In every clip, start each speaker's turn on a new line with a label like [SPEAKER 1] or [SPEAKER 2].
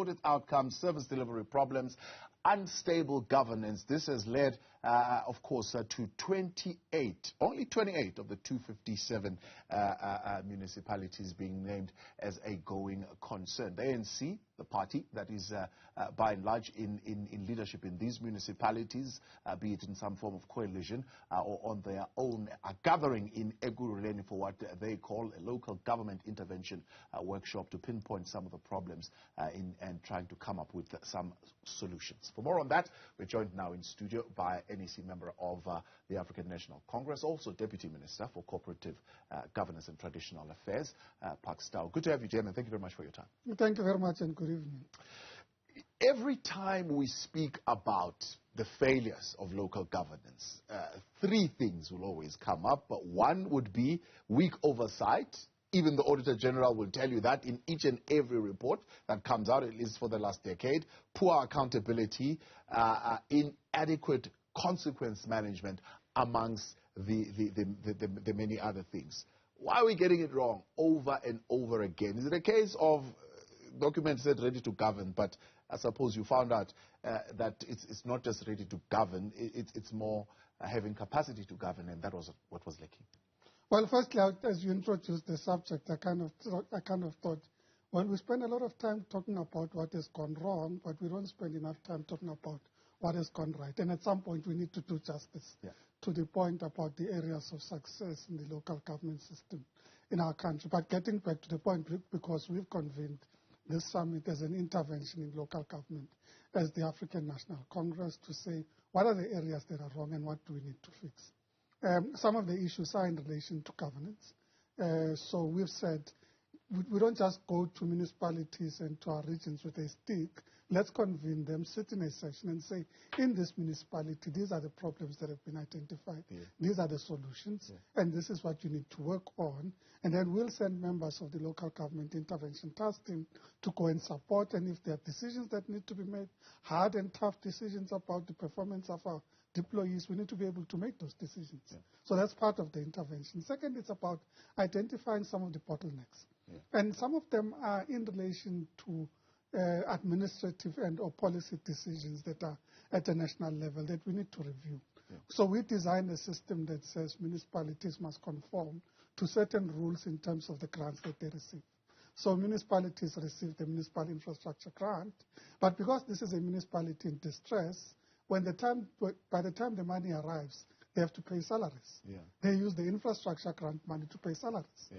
[SPEAKER 1] audit outcomes, service delivery problems, unstable governance. This has led, of course, to only 28 of the 257 municipalities being named as a going concern. The ANC, the party that is by and large in leadership in these municipalities, be it in some form of coalition or on their own, are gathering in Ekurhuleni for what they call a local government intervention workshop to pinpoint some of the problems and trying to come up with some solutions. For more on that, we're joined now in studio by NEC member of the African National Congress, also Deputy Minister for Cooperative Governance and Traditional Affairs, Park Stow. Good to have you, Chairman. Thank you very much for your time.
[SPEAKER 2] Thank you very much and good evening.
[SPEAKER 1] Every time we speak about the failures of local governance, three things will always come up. But one would be weak oversight. Even the Auditor General will tell you that in each and every report that comes out, at least for the last decade. Poor accountability, inadequate consequence management, amongst the many other things. Why are we getting it wrong over and over again? Is it a case of documents said ready to govern, but I suppose you found out that it's not just ready to govern, it's more having capacity to govern, and that was what was lacking?
[SPEAKER 2] Well, firstly, as you introduced the subject, I kind of thought, well, we spend a lot of time talking about what has gone wrong, but we don't spend enough time talking about what has gone right. And at some point, we need to do justice to the point about the areas of success in the local government system in our country. But getting back to the point, because we've convened this summit as an intervention in local government as the African National Congress to say what are the areas that are wrong and what do we need to fix. Some of the issues are in relation to governance. So we've said we don't just go to municipalities and to our regions with a stick. Let's convene them, sit in a session and say, in this municipality, these are the problems that have been identified. These are the solutions, and this is what you need to work on. And then we'll send members of the local government intervention task team to go and support. And if there are decisions that need to be made, hard and tough decisions about the performance of our deployees, we need to be able to make those decisions. So that's part of the intervention. Second, it's about identifying some of the bottlenecks. And some of them are in relation to administrative and or policy decisions that are at a national level that we need to review. So we designed a system that says municipalities must conform to certain rules in terms of the grants that they receive. So municipalities receive the municipal infrastructure grant, but because this is a municipality in distress, by the time the money arrives, they have to pay salaries. They use the infrastructure grant money to pay salaries.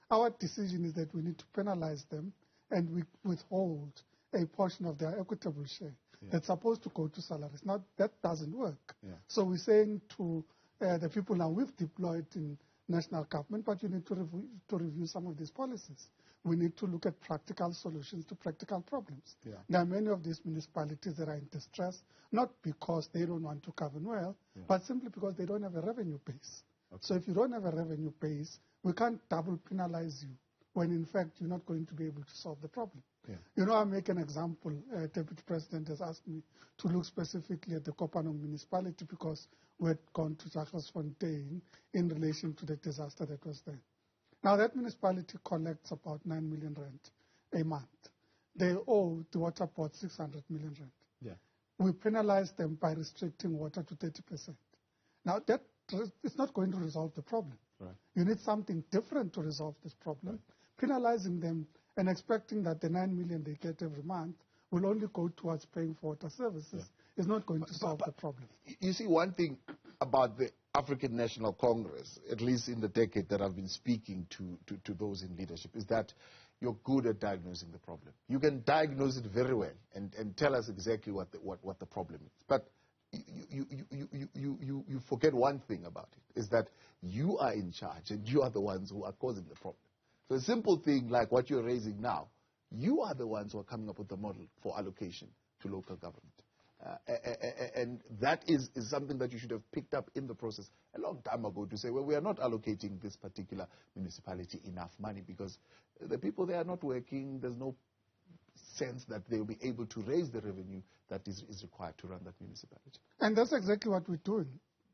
[SPEAKER 2] Our decision is that we need to penalize them and we withhold a portion of their equitable share that's supposed to go to salaries. Now, that doesn't work. So we're saying to the people now, we've deployed in national government, but you need to review some of these policies. We need to look at practical solutions to practical problems. There are many of these municipalities that are in distress, not because they don't want to govern well, but simply because they don't have a revenue base. So if you don't have a revenue base, we can't double penalize you when in fact you're not going to be able to solve the problem. You know, I'll make an example. Deputy President has asked me to look specifically at the Kopanong municipality because we had gone to Jacobsfontein in relation to the disaster that was there. Now that municipality collects about 9 million rand a month. They owe the water board 600 million rand. We penalize them by restricting water to 30%. Now that it's not going to resolve the problem. You need something different to resolve this problem. Penalizing them and expecting that the 9 million they get every month will only go towards paying for water services is not going to solve the problem.
[SPEAKER 1] You see, one thing about the African National Congress, at least in the decade that I've been speaking to those in leadership, is that you're good at diagnosing the problem. You can diagnose it very well and tell us exactly what the problem is. But you forget one thing about it, is that you are in charge and you are the ones who are causing the problem. So a simple thing like what you're raising now, you are the ones who are coming up with the model for allocation to local government. And that is something that you should have picked up in the process a long time ago to say, well, we are not allocating this particular municipality enough money because the people there are not working, there's no sense that they will be able to raise the revenue that is required to run that municipality.
[SPEAKER 2] And that's exactly what we're doing.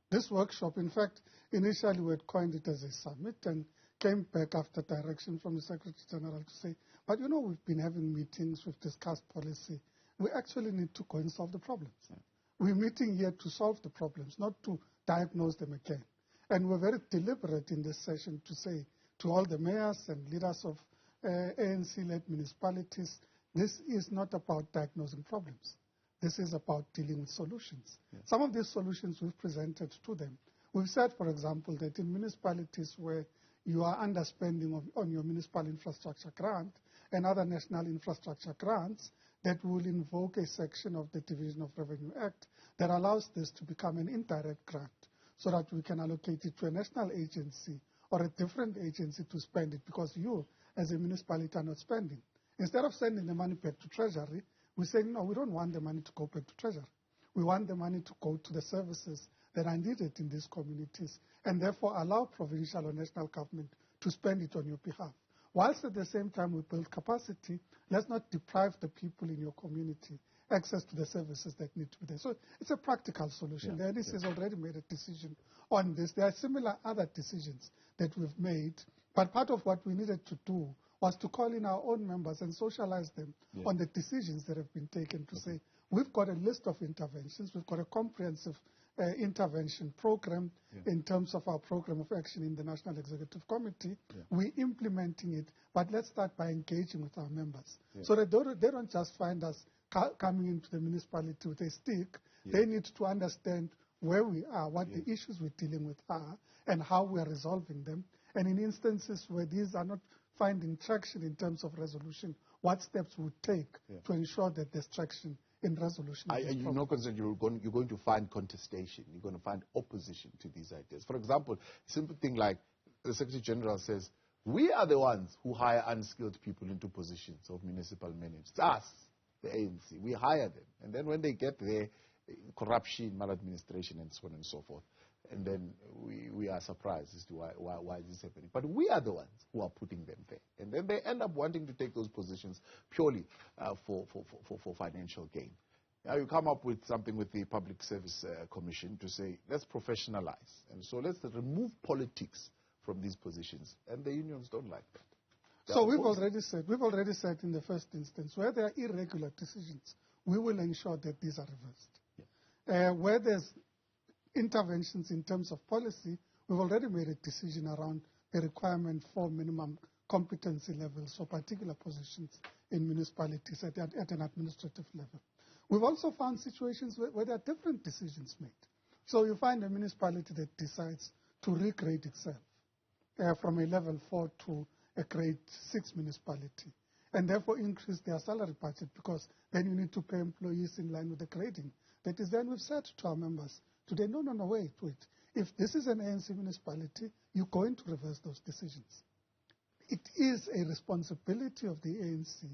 [SPEAKER 2] This workshop, in fact, initially we had coined it as a summit, and came back after direction from the Secretary General to say, but you know, we've been having meetings, we've discussed policy. We actually need to go and solve the problems. Yeah. We're meeting here to solve the problems, not to diagnose them again. And we're very deliberate in this session to say to all the mayors and leaders of ANC-led municipalities, this is not about diagnosing problems. This is about dealing with solutions. Yeah. Some of these solutions we've presented to them. We've said, for example, that in municipalities where you are underspending on your municipal infrastructure grant and other national infrastructure grants, that will invoke a section of the Division of Revenue Act that allows this to become an indirect grant so that we can allocate it to a national agency or a different agency to spend it because you, as a municipality, are not spending. Instead of sending the money back to Treasury, we're saying, no, we don't want the money to go back to Treasury. We want the money to go to the services that are needed in these communities and therefore allow provincial or national government to spend it on your behalf. Whilst at the same time we build capacity, let's not deprive the people in your community access to the services that need to be there. So it's a practical solution. Yeah, the NEC has already made a decision on this. There are similar other decisions that we've made, but part of what we needed to do was to call in our own members and socialize them on the decisions that have been taken to say, we've got a list of interventions, we've got a comprehensive intervention program in terms of our program of action in the National Executive Committee. We're implementing it, but let's start by engaging with our members so that they don't just find us coming into the municipality with a stick. They need to understand where we are, what the issues we're dealing with are, and how we are resolving them. And in instances where these are not finding traction in terms of resolution, what steps would take to ensure that there's traction in resolution.
[SPEAKER 1] Are you not concerned you're going to find contestation? You're going to find opposition to these ideas? For example, a simple thing like the Secretary General says, we are the ones who hire unskilled people into positions of municipal management. It's us, the ANC. We hire them. And then when they get there, corruption, maladministration, and so on and so forth. And then we are surprised as to why this is happening. But we are the ones who are putting them there. And then they end up wanting to take those positions purely for financial gain. Now you come up with something with the Public Service Commission to say, let's professionalize. And so let's remove politics from these positions. And the unions don't like that.
[SPEAKER 2] So we've already said in the first instance, where there are irregular decisions, we will ensure that these are reversed. Where there's interventions in terms of policy, we've already made a decision around the requirement for minimum competency levels for particular positions in municipalities at an administrative level. We've also found situations where there are different decisions made. So you find a municipality that decides to regrade itself from a level 4 to a grade 6 municipality, and therefore increase their salary budget because then you need to pay employees in line with the grading. That is, then we've said to our members today, no, wait. If this is an ANC municipality, you're going to reverse those decisions. It is a responsibility of the ANC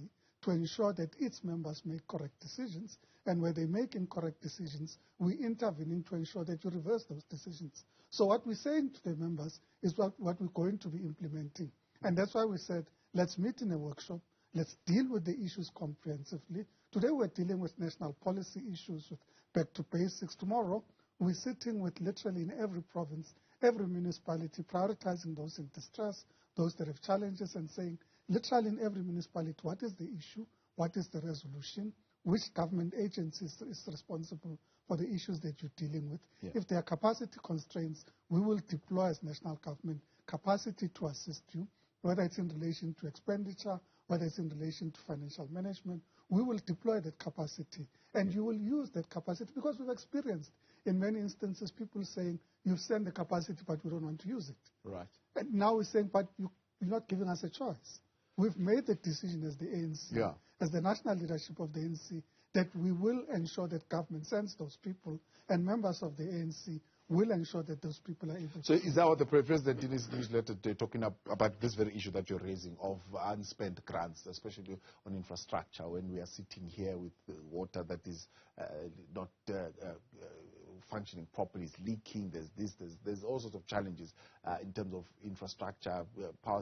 [SPEAKER 2] to ensure that its members make correct decisions, and where they make incorrect decisions, we intervene to ensure that you reverse those decisions. So what we're saying to the members is what we're going to be implementing. And that's why we said, let's meet in a workshop, let's deal with the issues comprehensively. Today we're dealing with national policy issues with back to basics. Tomorrow, we're sitting with literally in every province, every municipality, prioritizing those in distress, those that have challenges, and saying, literally in every municipality, what is the issue, what is the resolution, which government agency is responsible for the issues that you're dealing with. If there are capacity constraints, we will deploy as national government capacity to assist you, whether it's in relation to expenditure, whether it's in relation to financial management. We will deploy that capacity, and you will use that capacity because we've experienced in many instances people saying, you've sent the capacity, but we don't want to use it.
[SPEAKER 1] Right.
[SPEAKER 2] And now we're saying, but you're not giving us a choice. We've made the decision as the ANC, as the national leadership of the ANC, that we will ensure that government sends those people, and members of the ANC will ensure that those people are able to.
[SPEAKER 1] So is that what the President in his newsletter talking about this very issue that you're raising of unspent grants, especially on infrastructure, when we are sitting here with water that is not functioning properly, it's leaking, there's all sorts of challenges in terms of infrastructure, power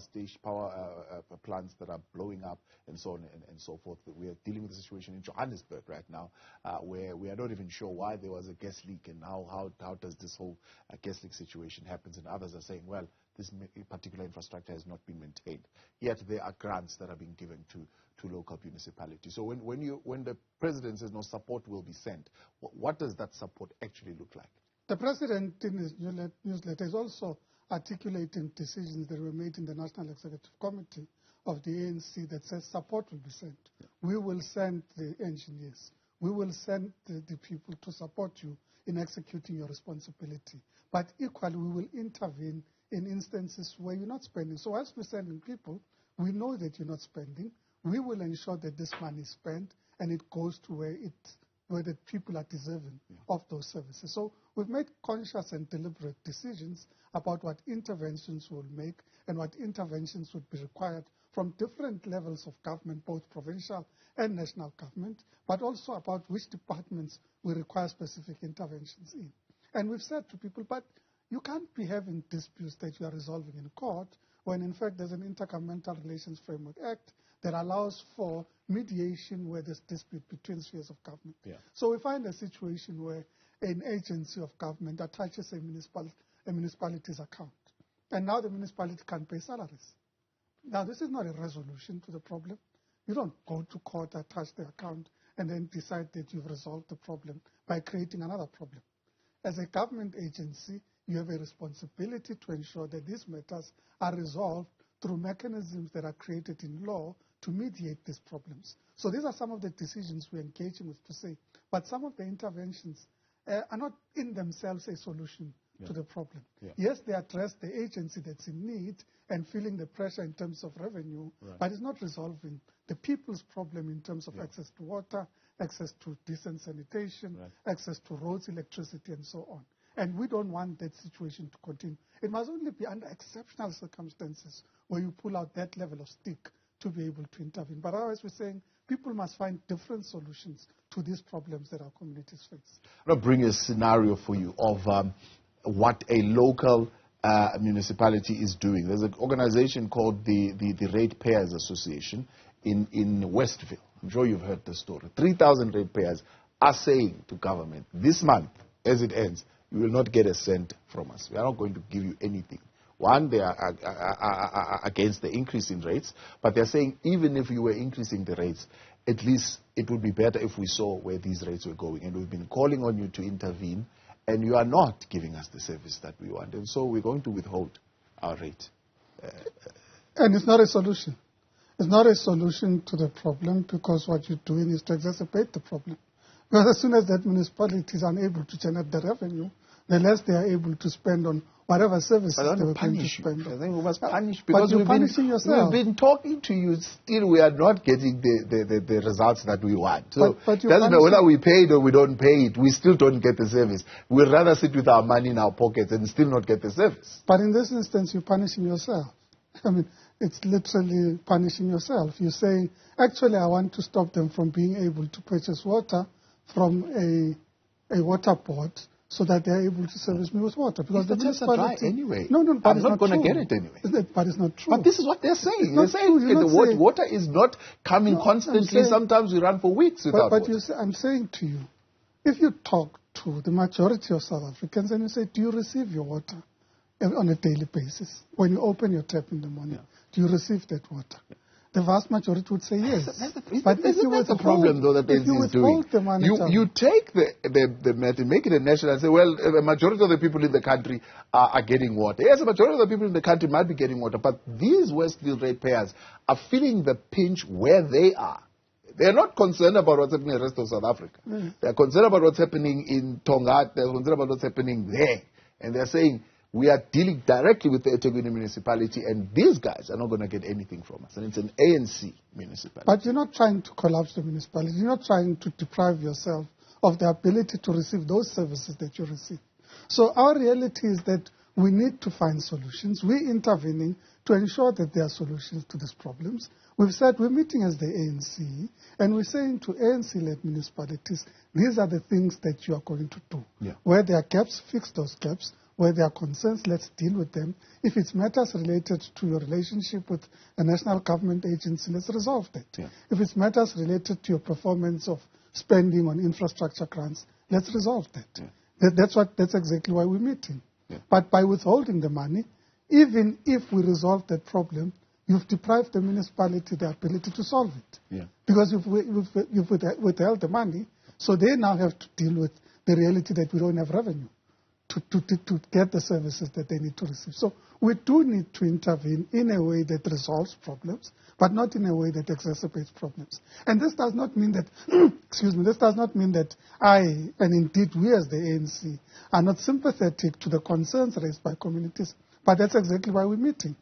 [SPEAKER 1] plants that are blowing up, and so on and so forth. We are dealing with a situation in Johannesburg right now where we are not even sure why there was a gas leak, and how does this whole gas leak situation happen, and others are saying, well, this particular infrastructure has not been maintained. Yet there are grants that are being given to local municipalities. So when the president says no support will be sent, what does that support actually look like?
[SPEAKER 2] The president in his newsletter is also articulating decisions that were made in the National Executive Committee of the ANC that says support will be sent. Yeah. We will send the engineers. We will send the people to support you in executing your responsibility. But equally, we will intervene in instances where you're not spending. So as we're sending people, we know that you're not spending. We will ensure that this money is spent and it goes to where the people are deserving of those services. So we've made conscious and deliberate decisions about what interventions we'll make and what interventions would be required from different levels of government, both provincial and national government, but also about which departments we require specific interventions in. And we've said to people, but you can't be having disputes that you are resolving in court when, in fact, there's an Intergovernmental Relations Framework Act that allows for mediation where there's dispute between spheres of government. Yeah. So we find a situation where an agency of government attaches a municipality's account, and now the municipality can't pay salaries. Now, this is not a resolution to the problem. You don't go to court, attach the account, and then decide that you've resolved the problem by creating another problem. As a government agency, you have a responsibility to ensure that these matters are resolved through mechanisms that are created in law to mediate these problems. So these are some of the decisions we're engaging with to say, but some of the interventions are not in themselves a solution to the problem. Yeah. Yes, they address the agency that's in need and feeling the pressure in terms of revenue, but it's not resolving the people's problem in terms of access to water, access to decent sanitation, access to roads, electricity, and so on. And we don't want that situation to continue. It must only be under exceptional circumstances where you pull out that level of stick to be able to intervene. But otherwise, we're saying people must find different solutions to these problems that our communities face.
[SPEAKER 1] I'm going to bring a scenario for you of what a local municipality is doing. There's an organization called the Ratepayers Association in Westville. I'm sure you've heard the story. 3,000 ratepayers are saying to government, this month, as it ends, you will not get a cent from us. We are not going to give you anything. One, they are against the increase in rates, but they're saying even if you were increasing the rates, at least it would be better if we saw where these rates were going. And we've been calling on you to intervene, and you are not giving us the service that we want. And so we're going to withhold our rate.
[SPEAKER 2] And it's not a solution. It's not a solution to the problem, because what you're doing is to exacerbate the problem. Because as soon as that municipality is unable to generate the revenue, the less they are able to spend on whatever services they were going to spend on.
[SPEAKER 1] I think we must punish, because
[SPEAKER 2] you're punishing yourself.
[SPEAKER 1] We've been talking to you, still we are not getting the results that we want. So it doesn't matter whether we pay it or we don't pay it, we still don't get the service. We'd rather sit with our money in our pockets and still not get the service.
[SPEAKER 2] But in this instance, you're punishing yourself. I mean, it's literally punishing yourself. You're saying, actually, I want to stop them from being able to purchase water from a water board, so that they are able to service me with water. Because the municipality
[SPEAKER 1] anyway.
[SPEAKER 2] No, but
[SPEAKER 1] I'm not going to get it anyway.
[SPEAKER 2] But it's not true.
[SPEAKER 1] But this is what they're saying. They're saying the water is not coming constantly. Sometimes we run for weeks without water.
[SPEAKER 2] But I'm saying to you, if you talk to the majority of South Africans and you say, do you receive your water on a daily basis? When you open your tap in the morning, do you receive that water? The vast majority would say yes.
[SPEAKER 1] But isn't that the problem, though, that ANC is doing? You take the matter, make it a national, and say, well, a majority of the people in the country are getting water. Yes, a majority of the people in the country might be getting water, but these Westville ratepayers are feeling the pinch where they are. They're not concerned about what's happening in the rest of South Africa. They're concerned about what's happening in Tonga. They're concerned about what's happening there. And they're saying, we are dealing directly with the eThekwini municipality, and these guys are not going to get anything from us. And it's an ANC municipality.
[SPEAKER 2] But you're not trying to collapse the municipality. You're not trying to deprive yourself of the ability to receive those services that you receive. So our reality is that we need to find solutions. We're intervening to ensure that there are solutions to these problems. We've said we're meeting as the ANC, and we're saying to ANC-led municipalities, these are the things that you are going to do.
[SPEAKER 1] Yeah.
[SPEAKER 2] Where there are gaps, fix those gaps. Where there are concerns, let's deal with them. If it's matters related to your relationship with a national government agency, let's resolve that.
[SPEAKER 1] Yeah.
[SPEAKER 2] If it's matters related to your performance of spending on infrastructure grants, let's resolve that.
[SPEAKER 1] Yeah.
[SPEAKER 2] That's exactly why we're meeting.
[SPEAKER 1] Yeah.
[SPEAKER 2] But by withholding the money, even if we resolve that problem, you've deprived the municipality the ability to solve it.
[SPEAKER 1] Yeah.
[SPEAKER 2] Because you've withheld the money, so they now have to deal with the reality that we don't have revenue to get the services that they need to receive. So we do need to intervene in a way that resolves problems, but not in a way that exacerbates problems. And this does not mean that, this does not mean that I, and indeed we as the ANC, are not sympathetic to the concerns raised by communities, but that's exactly why we're meeting.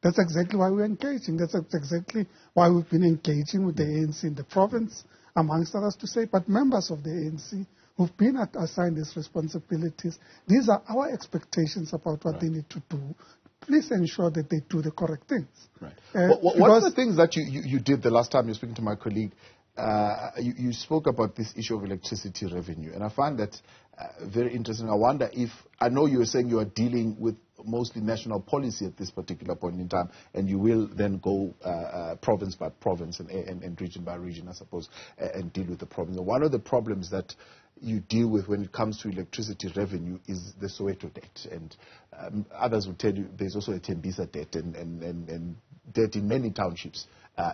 [SPEAKER 2] That's exactly why we're engaging. That's exactly why we've been engaging with the ANC in the province, amongst others, to say, but members of the ANC who've been assigned these responsibilities, these are our expectations about what they need to do. Please ensure that they do the correct things.
[SPEAKER 1] Right. One of the things that you did the last time you were speaking to my colleague, you spoke about this issue of electricity revenue, and I find that very interesting. I wonder if, I know you were saying you are dealing with mostly national policy at this particular point in time, and you will then go province by province and region by region, I suppose, and deal with the problems. One of the problems that you deal with when it comes to electricity revenue is the Soweto debt, and others will tell you there's also a Tembisa debt and debt in many townships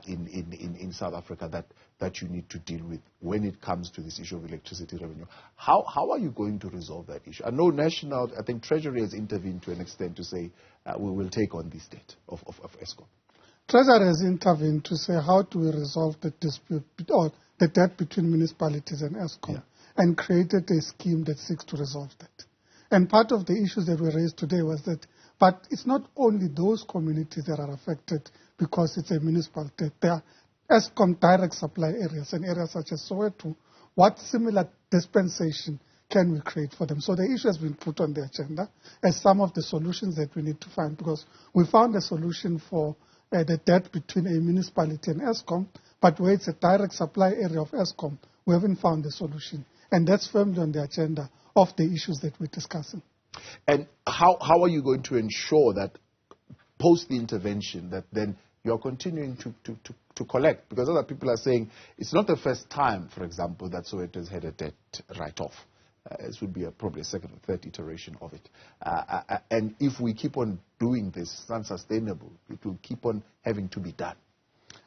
[SPEAKER 1] in South Africa that you need to deal with when it comes to this issue of electricity revenue. How are you going to resolve that issue? I know I think Treasury has intervened to an extent to say we will take on this debt of Eskom.
[SPEAKER 2] Treasury has intervened to say how do we resolve the dispute or the debt between municipalities and Eskom, and created a scheme that seeks to resolve that. And part of the issues that were raised today was that, but it's not only those communities that are affected because it's a municipal debt. There are Eskom direct supply areas and areas such as Soweto. What similar dispensation can we create for them? So the issue has been put on the agenda as some of the solutions that we need to find, because we found a solution for the debt between a municipality and Eskom, but where it's a direct supply area of Eskom, we haven't found a solution. And that's firmly on the agenda of the issues that we're discussing.
[SPEAKER 1] And how are you going to ensure that post the intervention that then you're continuing to collect? Because other people are saying it's not the first time, for example, that Soweto has had a debt write-off. This would be probably a second or third iteration of it. And if we keep on doing this, it's unsustainable. It will keep on having to be done.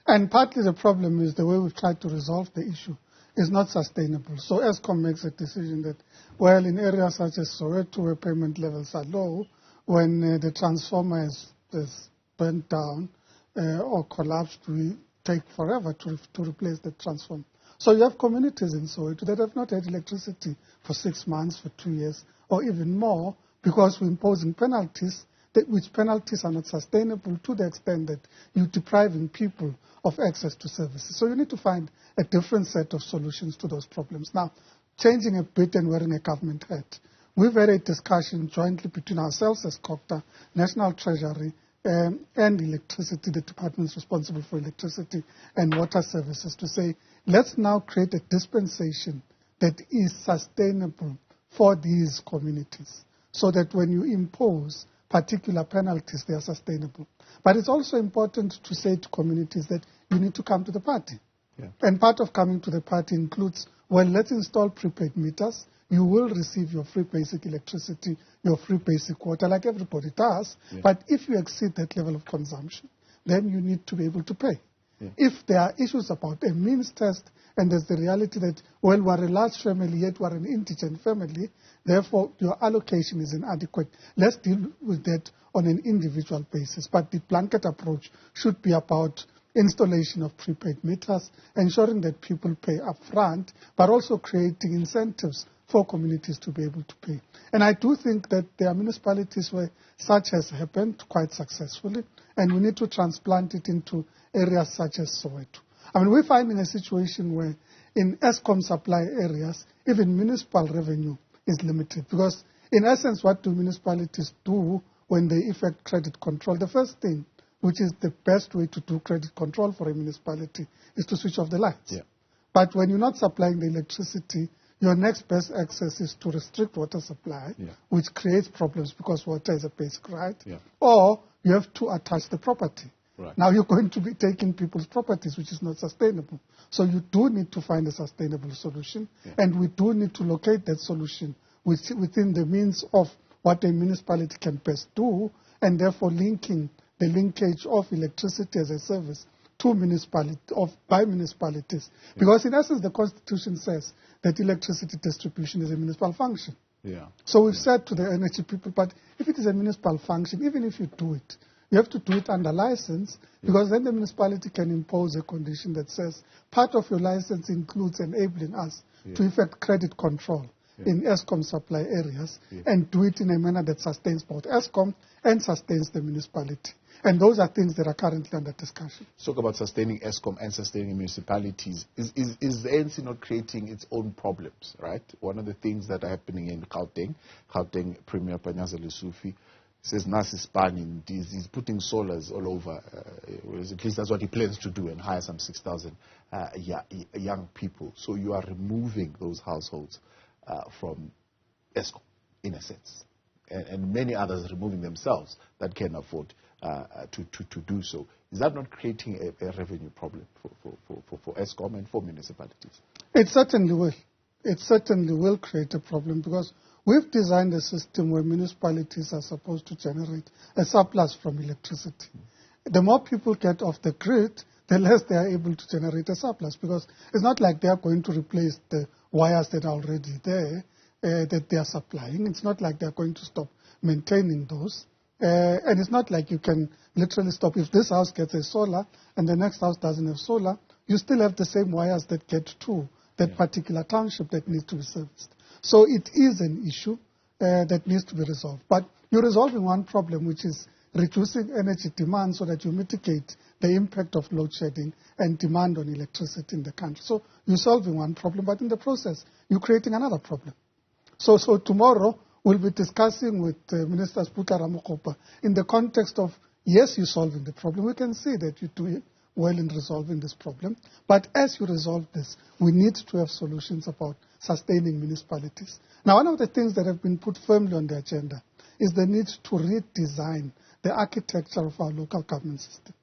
[SPEAKER 2] And partly the problem is the way we've tried to resolve the issue is not sustainable. So Eskom makes a decision that, well, in areas such as Soweto where payment levels are low, when the transformer is burnt down or collapsed, we take forever to replace the transformer. So you have communities in Soweto that have not had electricity for 6 months, for 2 years, or even more, because we're imposing penalties, which penalties are not sustainable to the extent that you're depriving people of access to services. So you need to find a different set of solutions to those problems. Now, changing a bit and wearing a government hat, we've had a discussion jointly between ourselves as COGTA, National Treasury, and electricity, the departments responsible for electricity and water services, to say, let's now create a dispensation that is sustainable for these communities, so that when you impose particular penalties, they are sustainable. But it's also important to say to communities that you need to come to the party. Yeah. And part of coming to the party includes, well, let's install prepaid meters. You will receive your free basic electricity, your free basic water, like everybody does. Yeah. But if you exceed that level of consumption, then you need to be able to pay. Yeah. If there are issues about a means test, and there's the reality that, well, we're a large family, yet we're an indigent family, therefore your allocation is inadequate. Let's deal with that on an individual basis. But the blanket approach should be about installation of prepaid meters, ensuring that people pay up front, but also creating incentives for communities to be able to pay. And I do think that there are municipalities where such has happened quite successfully, and we need to transplant it into areas such as Soweto. I mean, we're finding a situation where in Eskom supply areas, even municipal revenue is limited, because In essence, what do municipalities do when they effect credit control? The first thing, which is the best way to do credit control for a municipality, is to switch off the lights.
[SPEAKER 1] Yeah.
[SPEAKER 2] But when you're not supplying the electricity, your next best access is to restrict water supply, which creates problems because water is a basic right, or you have to attach the property.
[SPEAKER 1] Right.
[SPEAKER 2] Now you're going to be taking people's properties, which is not sustainable. So you do need to find a sustainable solution, and we do need to locate that solution within the means of what a municipality can best do, and therefore linking the linkage of electricity as a service to by municipalities. Because in essence, the Constitution says that electricity distribution is a municipal function. So we've said to the energy people, but if it is a municipal function, even if you do it, you have to do it under license, because then the municipality can impose a condition that says part of your license includes enabling us to effect credit control in ESCOM supply areas and do it in a manner that sustains both ESCOM and sustains the municipality. And those are things that are currently under discussion.
[SPEAKER 1] Talk about sustaining ESCOM and sustaining municipalities. Is the ANC not creating its own problems, right? One of the things that are happening in Gauteng Premier Panyaza Lesufi says Nasi Spani, he's putting solars all over, at least that's what he plans to do, and hire some 6,000 young people. So you are removing those households from ESCOM, in a sense. And many others removing themselves that can afford to do so. Is that not creating a revenue problem for ESCOM and for municipalities? It certainly
[SPEAKER 2] will. It certainly will create a problem, because we've designed a system where municipalities are supposed to generate a surplus from electricity. The more people get off the grid, the less they are able to generate a surplus, because it's not like they are going to replace the wires that are already there that they are supplying. It's not like they're going to stop maintaining those. And it's not like you can literally stop. If this house gets a solar and the next house doesn't have solar, you still have the same wires that get to that particular township that needs to be serviced. So it is an issue that needs to be resolved. But you're resolving one problem, which is reducing energy demand so that you mitigate the impact of load shedding and demand on electricity in the country. So you're solving one problem, but in the process, you're creating another problem. So tomorrow, we'll be discussing with Minister Sputla Ramokopa in the context of, yes, you're solving the problem. We can see that you're doing well in resolving this problem. But as you resolve this, we need to have solutions about sustaining municipalities. Now, one of the things that have been put firmly on the agenda is the need to redesign the architecture of our local government system.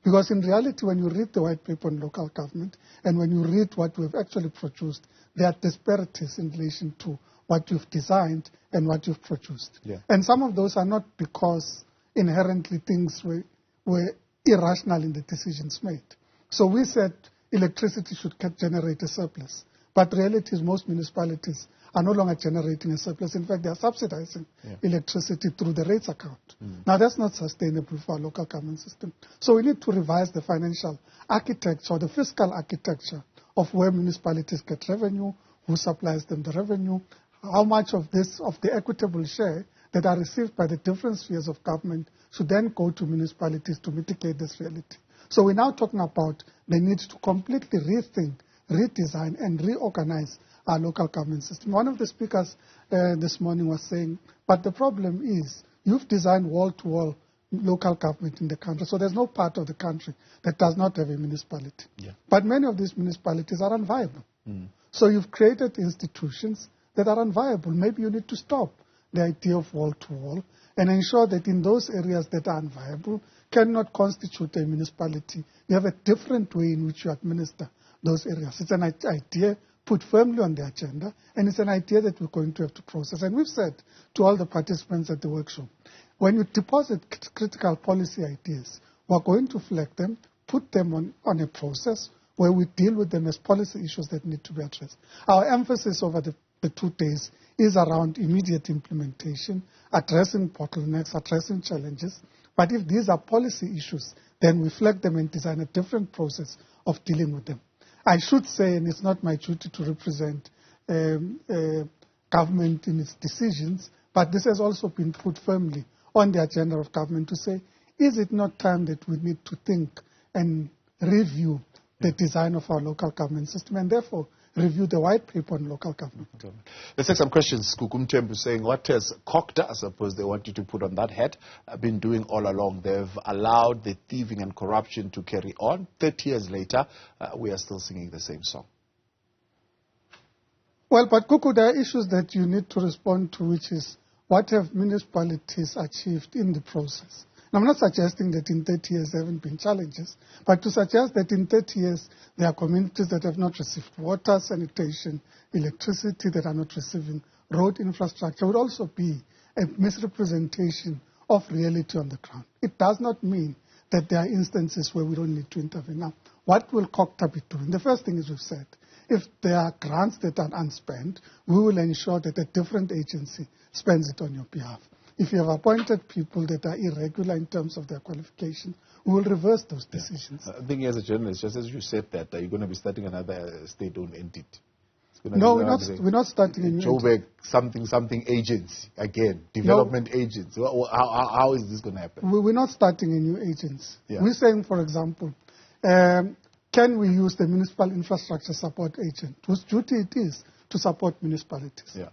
[SPEAKER 2] Because in reality, when you read the white paper on local government and when you read what we've actually produced, there are disparities in relation to what you've designed and what you've produced. And some of those are not because inherently things were irrational in the decisions made. So we said electricity should generate a surplus. But the reality is most municipalities are no longer generating a surplus. In fact, they are subsidizing electricity through the rates account. Now, that's not sustainable for our local government system. So we need to revise the financial architecture or the fiscal architecture of where municipalities get revenue, who supplies them the revenue, how much of the equitable share that are received by the different spheres of government should then go to municipalities to mitigate this reality. So we're now talking about the need to completely rethink, redesign, and reorganize our local government system. One of the speakers this morning was saying, but the problem is you've designed wall-to-wall local government in the country, so there's no part of the country that does not have a municipality. But many of these municipalities are unviable. So you've created institutions that are unviable. Maybe you need to stop the idea of wall-to-wall and ensure that in those areas that are unviable cannot constitute a municipality. You have a different way in which you administer those areas. It's an idea put firmly on the agenda, and it's an idea that we're going to have to process. And we've said to all the participants at the workshop, when you deposit critical policy ideas, we're going to flag them, put them on a process where we deal with them as policy issues that need to be addressed. Our emphasis over the 2 days is around immediate implementation, addressing bottlenecks, addressing challenges. But if these are policy issues, then we flag them and design a different process of dealing with them. I should say, and it's not my duty to represent government in its decisions, but this has also been put firmly on the agenda of government to say, is it not time that we need to think and review the design of our local government system, and therefore review the white paper on local government.
[SPEAKER 1] Let's take some questions. Kukumtembu saying, what has COCTA, I suppose they want you to put on that hat, been doing all along? They've allowed the thieving and corruption to carry on. 30 years later, we are still singing the same song.
[SPEAKER 2] Well, but Kuku, there are issues that you need to respond to, which is what have municipalities achieved in the process? Now, I'm not suggesting that in 30 years there haven't been challenges, but to suggest that in 30 years there are communities that have not received water, sanitation, electricity, that are not receiving road infrastructure would also be a misrepresentation of reality on the ground. It does not mean that there are instances where we don't need to intervene. Now, what will COCTA be doing? The first thing is we've said, if there are grants that are unspent, we will ensure that a different agency spends it on your behalf. If you have appointed people that are irregular in terms of their qualification, we will reverse those decisions.
[SPEAKER 1] I think as a journalist, just as you said that, you're going to be starting another state-owned entity.
[SPEAKER 2] No, we're not starting a new
[SPEAKER 1] Joburg something agency, again, development agency. How is this going to happen?
[SPEAKER 2] We're not starting a new agency.
[SPEAKER 1] Yeah.
[SPEAKER 2] We're saying, for example, can we use the municipal infrastructure support agent, whose duty it is to support municipalities?
[SPEAKER 1] Yeah.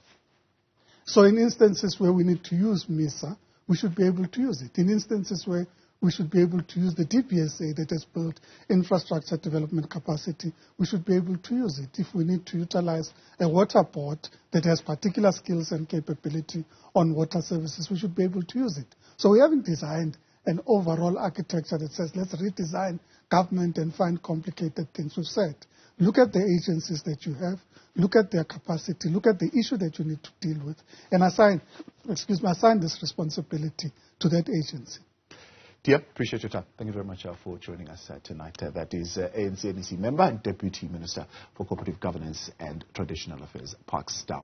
[SPEAKER 2] So in instances where we need to use MISA, we should be able to use it. In instances where we should be able to use the DPSA that has built infrastructure development capacity, we should be able to use it. If we need to utilize a water board that has particular skills and capability on water services, we should be able to use it. So we haven't designed an overall architecture that says, let's redesign government and find complicated things. We've said, look at the agencies that you have, look at their capacity, look at the issue that you need to deal with, and assign this responsibility to that agency.
[SPEAKER 1] Dear, appreciate your time. Thank you very much for joining us tonight. That is ANC NEC member and Deputy Minister for Cooperative Governance and Traditional Affairs, Parks Down.